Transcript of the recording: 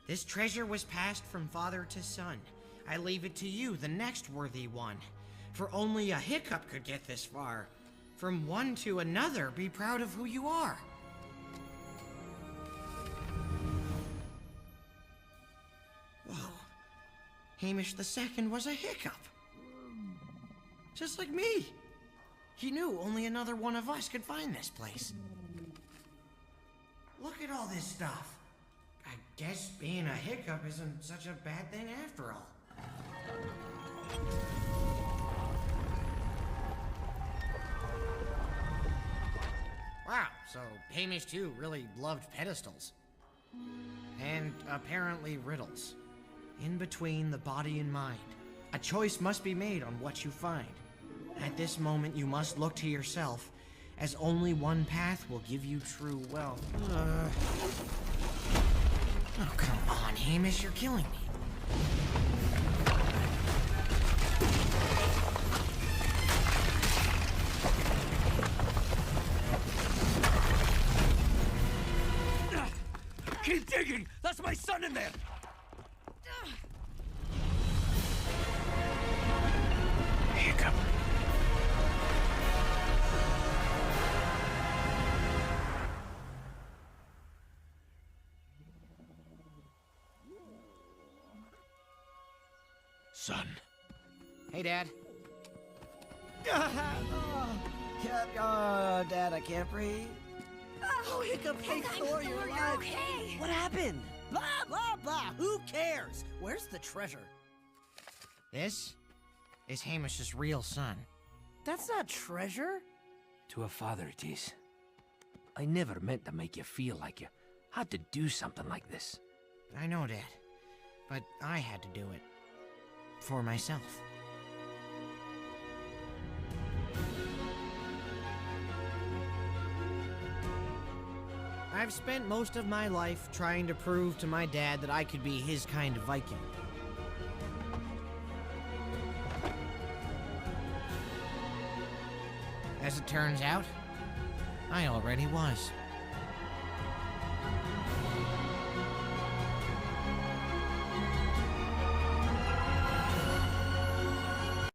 This treasure was passed from father to son. I leave it to you, the next worthy one. For only a Hiccup could get this far. From one to another, be proud of who you are. Whoa. Hamish II was a Hiccup. Just like me. He knew only another one of us could find this place. Look at all this stuff. I guess being a Hiccup isn't such a bad thing after all. Wow, so Hamish too really loved pedestals. And apparently riddles. In between the body and mind, a choice must be made on what you find. At this moment, you must look to yourself, as only one path will give you true wealth. Oh, come on, Hamish, you're killing me. Keep digging! That's my son in there! Hiccup. Son. Hey, Dad. Oh, Dad, I can't breathe. Oh, Hiccup, hey, Thor, you're alive. Okay. What happened? Blah, blah, blah. Who cares? Where's the treasure? This is Hamish's real son. That's not treasure. To a father it is. I never meant to make you feel like you had to do something like this. I know, Dad, but I had to do it. For myself. I've spent most of my life trying to prove to my dad that I could be his kind of Viking. As it turns out, I already was.